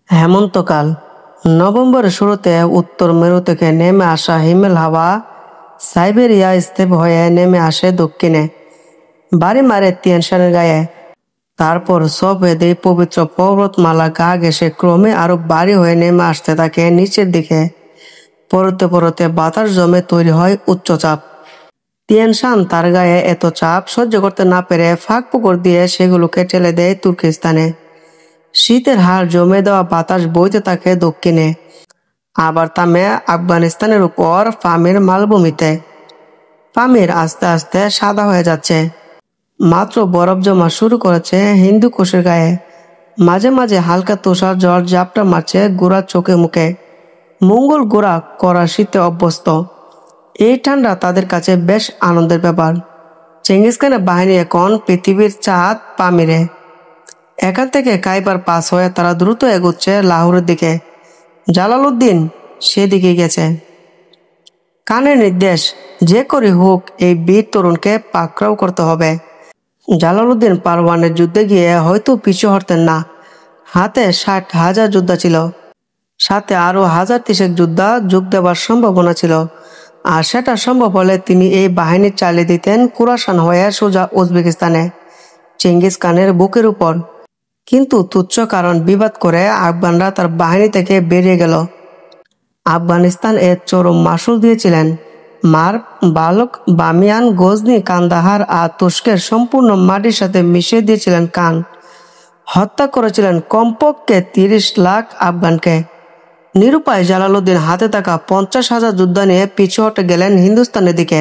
হেমন্তকাল নভেম্বরের শুরুতে উত্তর মেরু থেকে নেমে আসা হিমেল হাওয়া সাইবেরিয়া স্তূপ হয়ে নেমে আসে দক্ষিণে, বাড়ি মারে তিয়ানশানের গায়ে। তারপর সফেদে পবিত্র পর্বতমালা গা ঘেঁষে ক্রমে আরো বাড়ি হয়ে নেমে আসতে থাকে নিচের দিকে। পরতে পরতে বাতাস জমে তৈরি হয় উচ্চচাপ। তিয়ানশান তার গায়ে এত চাপ সহ্য করতে না পেরে ফাঁক পুকুর দিয়ে সেগুলোকে ঠেলে দেয় তুর্কিস্তানে। শীতের হাড় জমে দেওয়া বাতাস বইতে থাকে দক্ষিণে, আবার থামে আফগানিস্তানের উপর পামির মালভূমিতে। পামির আস্তে আস্তে সাদা হয়ে যাচ্ছে, মাত্র বরফ জমা শুরু করেছে হিন্দু কুশের গায়ে। মাঝে মাঝে হালকা তুষার জল ঝাপটা মারছে গোড়ার চোখে মুখে। মঙ্গল গোড়া করা শীতে অভ্যস্ত, এই ঠান্ডা তাদের কাছে বেশ আনন্দের ব্যাপার। চেঙ্গিস খানের বাহিনী এখন পৃথিবীর চাঁদ পামিরে। এখান থেকে কাইবার পাস হয়ে তারা দ্রুত এগোচ্ছে লাহোরের দিকে। জালালউদ্দিন সেদিকে গেছে। খানের নির্দেশ, যে করে হোক এই বীর তরুণকে পাকড়াও করতে হবে। জালালউদ্দিন পারওয়ানের যুদ্ধে গিয়ে হয়তো পিছু হটতেন না। হাতে 60,000 যোদ্ধা ছিল, সাথে আরো 1030 যোদ্ধা যোগ দেওয়ার সম্ভাবনা ছিল। আর সেটা সম্ভব হলে তিনি এই বাহিনী চালিয়ে দিতেন খোরাসান হয়ে সোজা উজবেকিস্তানে, চেঙ্গিস খানের বুকের উপর। কিন্তু তুচ্ছ কারণ বিবাদ করে আফগানরা তার বাহিনী থেকে বেরিয়ে গেল। আফগানিস্তান এর চরম মাসুল দিয়েছিলেন। মার্ব, বালক, বামিয়ান, গজনি, কান্দাহার আর তুস্কের সম্পূর্ণ মাটির সাথে মিশিয়ে দিয়েছিলেন খান। হত্যা করেছিলেন কমপক্ষে 30 লাখ আফগানকে। নিরুপায় জালালউদ্দিন হাতে থাকা 50,000 যোদ্ধা নিয়ে পিছু হটে গেলেন হিন্দুস্তানের দিকে।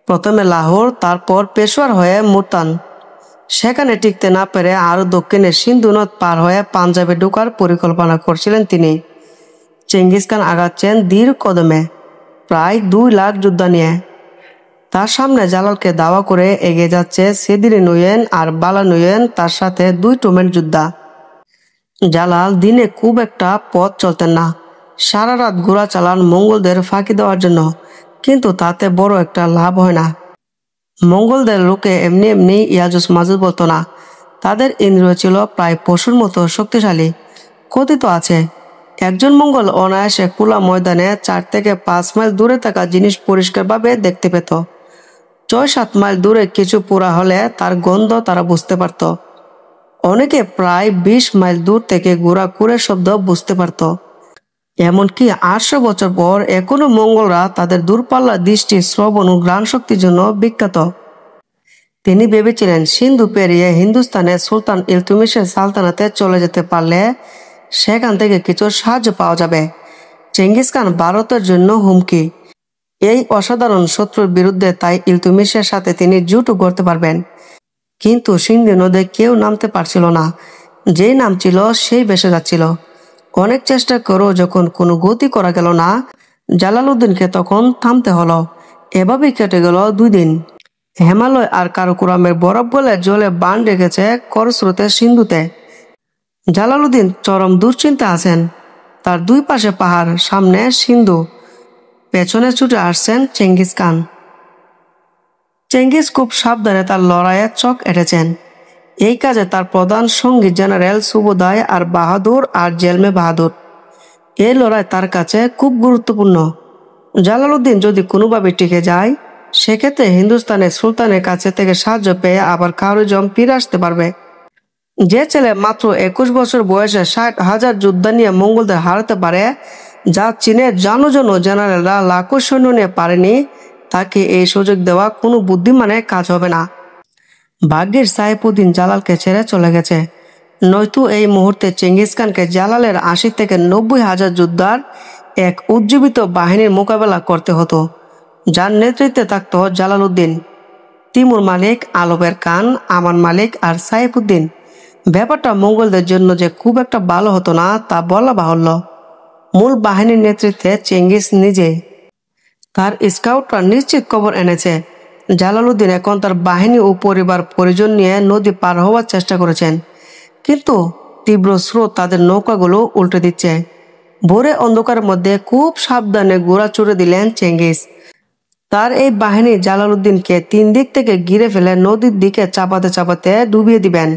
প্রথমে লাহোর, তারপর পেশোয়ার হয়ে মুলতান। সেখানে টিকতে না পেরে আরো দক্ষিণে সিন্ধু নদ পার হয়ে পাঞ্জাবে ঢোকার পরিকল্পনা করছিলেন তিনি। চেঙ্গিস খান আগাচ্ছেন ধীর কদমে, প্রায় 2 লাখ যোদ্ধা নিয়ে। তার সামনে জালালকে দাওয়া করে এগিয়ে যাচ্ছে সেদিরি নুয়েন আর বালা নুয়েন, তার সাথে 2 টোমেন যোদ্ধা। জালাল দিনে খুব একটা পথ চলতেন না, সারা রাত ঘোড়া চালান মঙ্গলদের ফাঁকি দেওয়ার জন্য, কিন্তু তাতে বড় একটা লাভ হয় না। মঙ্গলদের লোকে এমনি এমনি ইয়াজুজ মাজুজ বলতো না, তাদের ইন্দ্রিয় ছিল প্রায় পশুর মতো শক্তিশালী। কথিত আছে, একজন মঙ্গল অনায়াসে খোলা ময়দানে 4 থেকে 5 মাইল দূরে থাকা জিনিস পরিষ্কারভাবে দেখতে পেত। 6-7 মাইল দূরে কিছু পোড়া হলে তার গন্ধ তারা বুঝতে পারত। অনেকে প্রায় 20 মাইল দূর থেকে ঘোড়া কুড়ের শব্দ বুঝতে পারত। এমনকি 800 বছর পর এখনো মঙ্গলরা তাদের দূরপাল্লা দৃষ্টি, শ্রবণ ও ঘ্রাণ শক্তির জন্য বিখ্যাত। তিনি ভেবেছিলেন সিন্ধু পেরিয়ে হিন্দুস্তানের সুলতান ইলতুমিশের সালতানাতে চলে যেতে পারলে সেখান থেকে কিছু সাহায্য পাওয়া যাবে। চেঙ্গিস খান ভারতের জন্য হুমকি, এই অসাধারণ শত্রুর বিরুদ্ধে, তাই ইলতুমিশের সাথে তিনি জুটও করতে পারবেন। কিন্তু সিন্ধু নদে কেউ নামতে পারছিল না, যেই নামছিল সেই ভেসে যাচ্ছিল। অনেক চেষ্টা করেও যখন কোনো গতি করা গেল না, জালালউদ্দিনকে তখন থামতে হলো। এভাবেই কেটে গেল 2 দিন। হিমালয় আর কারাকোরামের বরফ গলে জলে বান রেখেছে খরস্রোতের সিন্ধুতে। জালালউদ্দিন চরম দুশ্চিন্তা আছেন। তার 2 পাশে পাহাড়, সামনে সিন্ধু, পেছনে ছুটে আসছেন চেঙ্গিস খান। চেঙ্গিস খুব সাবধানে তার লড়াইয়ে চক এঁটেছেন। এই কাজে তার প্রধান সঙ্গী জেনারেল সুবোদাই আর বাহাদুর আর জেলমে বাহাদুর। এই লড়াই তার কাছে খুব গুরুত্বপূর্ণ। জালালউদ্দিন যদি কোনোভাবে টিকে যায়, সেক্ষেত্রে হিন্দুস্তানের সুলতানের কাছে থেকে সাহায্য পেয়ে আবার খাওয়ারিজম ফিরে আসতে পারবে। যে ছেলে মাত্র 21 বছর বয়সে 60,000 যোদ্ধা নিয়ে মঙ্গলদের হারাতে পারে, যা চীনের জানো জেনারেলরা লাখো সৈন্য নিয়ে পারেনি, তাকে এই সুযোগ দেওয়া কোনো বুদ্ধিমানের কাজ হবে না। ভাগ্যের সাইফুদ্দিন জালালকে ছেড়ে চলে গেছে, নয়তো এই মুহূর্তে চেঙ্গিস খানকে জালালের 80 থেকে 90,000 যোদ্ধার এক উজ্জীবিত বাহিনীর মোকাবেলা করতে হতো, যার নেতৃত্বে থাকত জালালউদ্দিন, তিমুর মালিক, আলবের খান, আমান মালিক আর সাইফুদ্দিন। ব্যাপারটা মঙ্গলদের জন্য যে খুব একটা ভালো হতো না তা বলা বাহুল্য। মূল বাহিনীর নেতৃত্বে চেঙ্গিস নিজে। তার স্কাউটরা নিশ্চিত খবর এনেছে জালালউদ্দিন এখন তার বাহিনী ও পরিবার পরিজন নিয়ে নদী পার হওয়ার চেষ্টা করেছেন, কিন্তু তীব্র স্রোত তাদের নৌকাগুলো উল্টে দিচ্ছে। ভোরে অন্ধকারের মধ্যে খুব সাবধানে ঘোড়া চড়ে দিলেন চেঙ্গিস। তার এই বাহিনী জালালউদ্দিনকে 3 দিক থেকে ঘিরে ফেলে নদীর দিকে চাপাতে চাপাতে ডুবিয়ে দিবেন।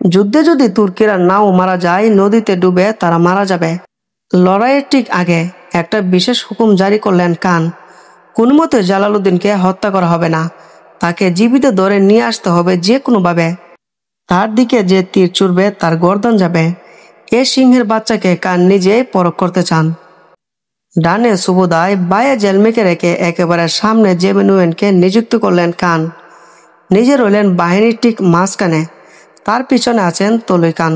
যুদ্ধে যদি তুর্কিরা নাও মারা যায়, নদীতে ডুবে তারা মারা যাবে। লড়াইয়ের ঠিক আগে একটা বিশেষ হুকুম জারি করলেন খান, কোনো মতে জালালউদ্দিনকে হত্যা করা হবে না, তাকে জীবিত ধরে নিয়ে আসতে হবে যে কোনোভাবে। তার দিকে যে তীর ছুড়বে তার গর্দন যাবে। এ সিংহের বাচ্চাকে খান নিজেই পরখ করতে চান। ডানে সুবোদায়, বায়ে জেলমেকে রেখে একেবারে সামনে জেবেনুয়েনকে নিযুক্ত করলেন খান। নিজে রইলেন বাহিনীর ঠিক মাঝখানে, তার পিছনে আছেন তলুই খান।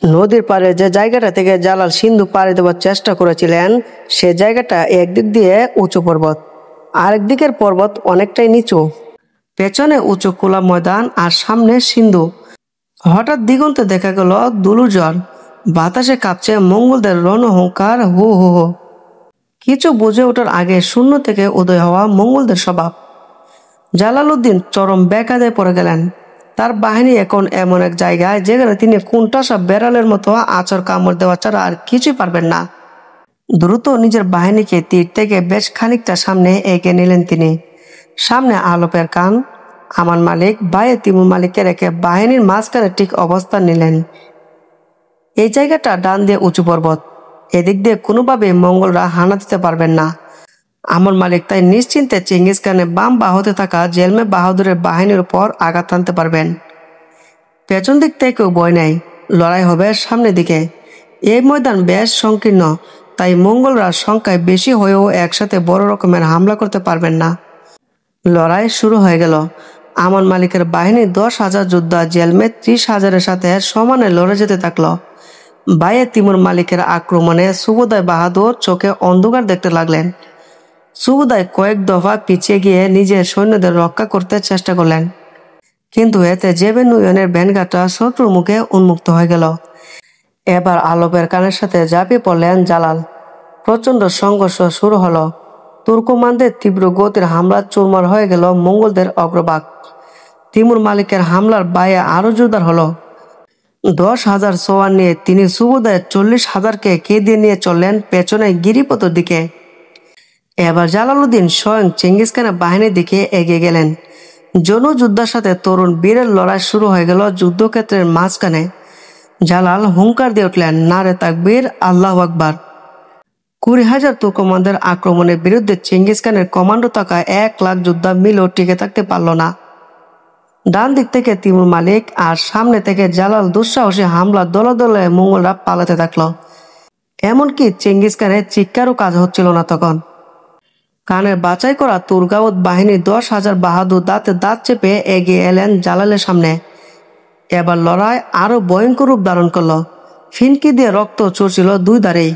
নদীর পাড়ে যে জায়গাটা থেকে জালাল সিন্ধু পাড়ি দেওয়ার চেষ্টা করেছিলেন, সে জায়গাটা একদিক দিয়ে উঁচু পর্বত, আরেক দিকের পর্বত অনেকটাই নিচু। পেছনে উঁচু খোলা ময়দান আর সামনে সিন্ধু। হঠাৎ দিগন্তে দেখা গেল দুলুজ্বর, বাতাসে কাঁপছে মঙ্গলদের রণহুঙ্কার, হু হু হু। কিছু বুঝে ওঠার আগে শূন্য থেকে উদয় হওয়া মঙ্গলদের স্বভাব। জালালউদ্দিন চরম বেকায়দায় পড়ে গেলেন। তার বাহিনী এখন এমন এক জায়গায় যেখানে তিনি কোনটাসা বেড়ালের মতো আচর কামড় দেওয়া ছাড়া আর কিছুই পারবেন না। দ্রুত নিজের বাহিনীকে তীর থেকে বেশ খানিকটা সামনে এগিয়ে নিলেন তিনি। সামনে আলপের খান, আমান মালিক, বায়ে তিমুর মালিককে রেখে বাহিনীর মাঝখানে ঠিক অবস্থান নিলেন। এই জায়গাটা ডান দিয়ে উঁচু পর্বত, এদিক দিয়ে কোনোভাবে মঙ্গলরা হানা দিতে পারবেন না। আমর মালিক তাই নিশ্চিন্তে চেঙ্গিস খানের বাম বাহুতে থাকা জেলমে বাহাদুরের বাহিনীর উপর আঘাত আনতে পারবেন। পেছন দিক থেকেও ভয় নেই, লড়াই হবে সামনের দিকে। এই ময়দান বেশ সংকীর্ণ, তাই মঙ্গলরা সংখ্যায় বেশি হয়েও একসাথে বড় রকমের হামলা করতে পারবেন না। লড়াই শুরু হয়ে গেল। আমান মালিকের বাহিনী 10,000 যোদ্ধা জেলমে 30,000-এর সাথে সমানে লড়ে যেতে থাকলো। বায়ে তিমুর মালিকের আক্রমণে সুবোদাই বাহাদুর চোখে অন্ধকার দেখতে লাগলেন। সুবোদাই কয়েক দফা পিছিয়ে গিয়ে নিজের সৈন্যদের রক্ষা করতে চেষ্টা করলেন, কিন্তু এতে জেবেনুয়েনের ভ্যানগাটা শত্রুর মুখে উন্মুক্ত হয়ে গেল। এবার আলপের খানের সাথে ঝাঁপিয়ে পড়লেন জালাল। প্রচণ্ড সংঘর্ষ শুরু হলো। তুর্কমানদের তীব্র গতির হামলা চুরমার হয়ে গেল মঙ্গলদের অগ্রভাগ। তিমুর মালিকের হামলার বায়ে আরো জোরদার হলো। 10,000 সোয়ার নিয়ে তিনি সুবোদায়ের 40,000-কে কেঁদিয়ে নিয়ে চললেন পেছনে গিরিপথের দিকে। এবার জালালউদ্দিন স্বয়ং চেঙ্গিস খানের বাহিনীর দিকে এগিয়ে গেলেন। জনযোদ্ধার সাথে তরুণ বীরের লড়াই শুরু হয়ে গেল যুদ্ধক্ষেত্রের মাঝখানে। জালাল হুঙ্কার দিয়ে উঠলেন, নারে তাকবীর, আল্লাহু আকবার। 20,000 তুর্কমানদের আক্রমণের বিরুদ্ধে চেঙ্গিস খানের কমান্ডো থাকা 1 লাখ যোদ্ধা মিলেও টিকে থাকতে পারল না। ডান দিক থেকে তিমুর মালিক আর সামনে থেকে জালাল দুঃসাহসী হামলা দলে দলে মঙ্গলরা পালাতে থাকলো। এমনকি চেঙ্গিস খানের চিৎকারও কাজ হচ্ছিল না তখন। খানের বাছাই করা তুর্গাউদ বাহিনীর 10,000 বাহাদুর দাঁতে দাঁত চেপে এগিয়ে এলেন জালালের সামনে। এবার লড়াই আরো ভয়ঙ্কর রূপ ধারণ করলো। ফিনকি দিয়ে রক্ত চড়ছিল দুই ধারেই।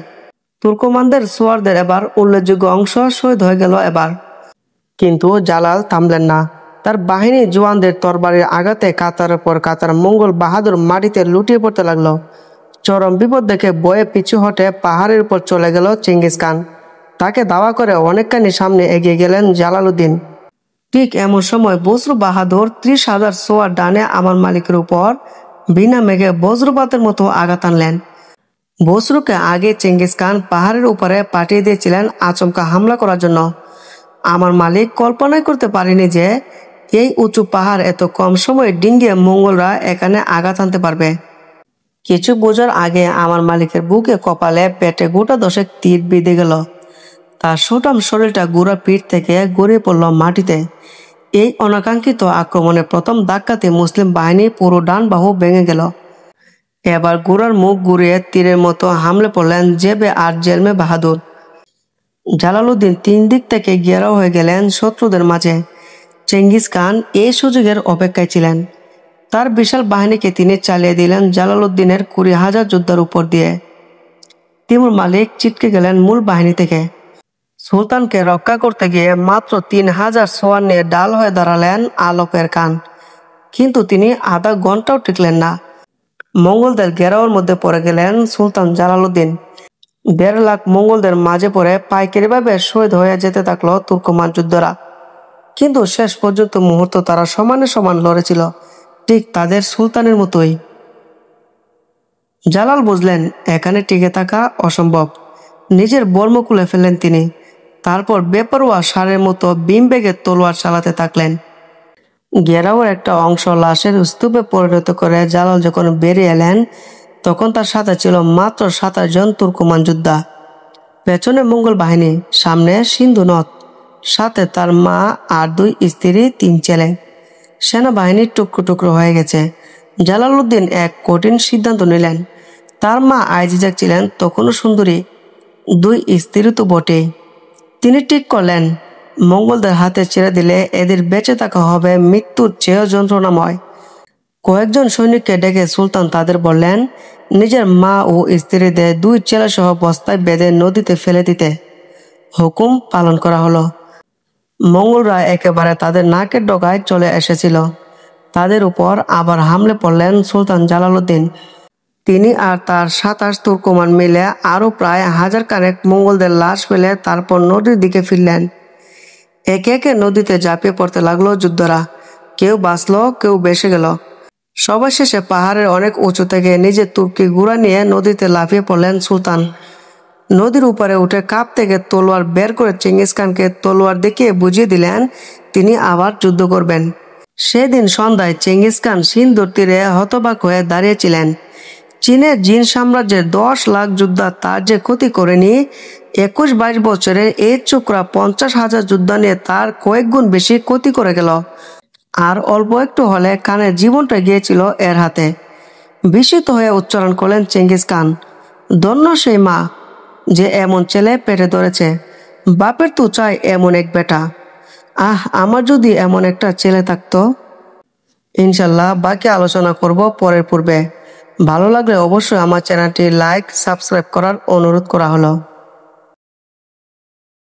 তুর্কমানদের সোয়ারদের এবার উল্লেখযোগ্য অংশ শহীদ হয়ে গেল এবার। কিন্তু জালাল থামলেন না। তার বাহিনী জওয়ানদের তরবারির আঘাতে কাতারের পর কাতার মঙ্গল বাহাদুর মাটিতে লুটিয়ে পড়তে লাগলো। চরম বিপদ দেখে বয়ে পিছু হটে পাহাড়ের উপর চলে গেল চেঙ্গিস খান। তাকে দাওয়া করে অনেকখানি সামনে এগিয়ে গেলেন জালালউদ্দিন। ঠিক এমন সময় বসরু বাহাদুর 30,000 সোয়ার ডানে আমান মালিকের উপর বিনা মেঘে বজ্রপাতের মতো আঘাত আনলেন। বসরুকে আগে চেঙ্গিস খান পাহাড়ের উপরে পাঠিয়ে দিয়েছিলেন আচমকা হামলা করার জন্য। আমার মালিক কল্পনাই করতে পারেনি যে এই উঁচু পাহাড় এত কম সময়ে ডিঙ্গিয়ে মঙ্গলরা এখানে আঘাত আনতে পারবে। কিছু বোঝার আগে আমার মালিকের বুকে, কপালে, পেটে গোটা 10 তীর বিঁধে গেল। তার সুঠাম শরীরটা গোড়া পিঠ থেকে গড়িয়ে পড়ল মাটিতে। এই অনাকাঙ্ক্ষিত আক্রমণে প্রথম ধাক্কাতে মুসলিম বাহিনী পুরো ডান বাহু ভেঙে গেল। এবার গোড়ার মুখ ঘুরিয়ে তীরের মতো হামলে পড়লেন জেবে আর জেলমে বাহাদুর। জালালউদ্দিন 3 দিক থেকে ঘেরাও হয়ে গেলেন শত্রুদের মাঝে। চেঙ্গিস খান এই সুযোগের অপেক্ষায় ছিলেন। তার বিশাল বাহিনীকে তিনি চালিয়ে দিলেন জালালউদ্দিনের 20,000 যোদ্ধার উপর দিয়ে। তিমুর মালিক ছিটকে গেলেন মূল বাহিনী থেকে। সুলতানকে রক্ষা করতে গিয়ে মাত্র 3,000 সোয়ার নিয়ে ডাল হয়ে দাঁড়ালেন আলপের খান, কিন্তু তিনি আধা ঘন্টাও টিকলেন না। মঙ্গলদের ঘেরাওয়ের মধ্যে পড়ে গেলেন সুলতান জালালউদ্দিন। 1.5 লাখ মঙ্গলদের মাঝে পড়ে পাইকারিভাবে শহীদ হয়ে যেতে থাকলো তুর্কমান যোদ্ধারা। কিন্তু শেষ পর্যন্ত মুহূর্ত তারা সমানে সমান লড়েছিল, ঠিক তাদের সুলতানের মতোই। জালাল বুঝলেন এখানে টিকে থাকা অসম্ভব। নিজের বর্ম খুলে ফেললেন তিনি। তারপর বেপরোয়া ষাঁড়ের মতো বিম বেগে তলোয়ার চালাতে থাকলেন। ঘেরাওয়ের একটা অংশ লাশের স্তূপে পরিণত করে জালাল যখন বেরিয়ে এলেন, তখন তার সাথে ছিল মাত্র 27 জন তুর্কমান যোদ্ধা। পেছনে মঙ্গল বাহিনী, সামনে সিন্ধু নদ, সাথে তার মা আর 2 স্ত্রী 3 ছেলে। সেনাবাহিনী টুকরো টুকরো হয়ে গেছে। জালালউদ্দিন এক কঠিন সিদ্ধান্ত নিলেন। তার মা আইজিজা ছিলেন তখনও সুন্দরী, 2 স্ত্রী তো বটেই। তিনি ঠিক করলেন, মঙ্গলদের হাতে ছেড়ে দিলে এদের বেঁচে থাকা হবে মৃত্যুর চেয়েও যন্ত্রণাময়। কয়েকজন সৈনিককে ডেকে সুলতান তাদের বললেন, নিজের মা ও স্ত্রীদের 2 ছেলে সহ বস্তায় বেঁধে নদীতে ফেলে দিতে। হুকুম পালন করা হলো। মঙ্গলরা একেবারে তাদের নাকের ডগায় চলে এসেছিল। তাদের উপর আবার হামলে পড়লেন সুলতান জালালউদ্দিন। তিনি আর তার 27 তুর্কমান মিলে আরও প্রায় 1000 খানেক মঙ্গলদের লাশ ফেলে তারপর নদীর দিকে ফিরলেন। একে একে নদীতে ঝাঁপিয়ে পড়তে লাগলো যুদ্ধরা। কেউ বাঁচল, কেউ ভেসে গেল। সবার শেষে পাহাড়ের অনেক উঁচু থেকে নিজের তুর্কি ঘোড়া নিয়ে নদীতে লাফিয়ে পড়লেন সুলতান। নদীর উপরে উঠে কাপ থেকে তলোয়ার বের করে চেঙ্গিস খানকে তলোয়ার দেখিয়ে বুঝিয়ে দিলেন তিনি আবার যুদ্ধ করবেন। সেদিন সন্ধ্যায় চেঙ্গিস খান সিন্ধুর তীরে হতবাক হয়ে দাঁড়িয়েছিলেন। চীনের জিন সাম্রাজ্যের 10 লাখ যোদ্ধা তার যে ক্ষতি করেনি, 21-22 বছরের এই ছোকরা 50,000 যোদ্ধা নিয়ে তার কয়েক গুণ বেশি ক্ষতি করে গেল। আর অল্প একটু হলে খানের জীবনটা গিয়েছিল এর হাতে। বিস্মিত হয়ে উচ্চারণ করলেন চেঙ্গিস খান, ধন্য সেই মা যে এমন ছেলে পেটে ধরেছে। বাপের তো চাই এমন এক বেটা। আহ, আমার যদি এমন একটা ছেলে থাকতো। ইনশাল্লাহ বাকি আলোচনা করব পরের পূর্বে। ভালো লাগলে অবশ্যই আমার চ্যানেলটি লাইক, সাবস্ক্রাইব করার অনুরোধ করা হলো।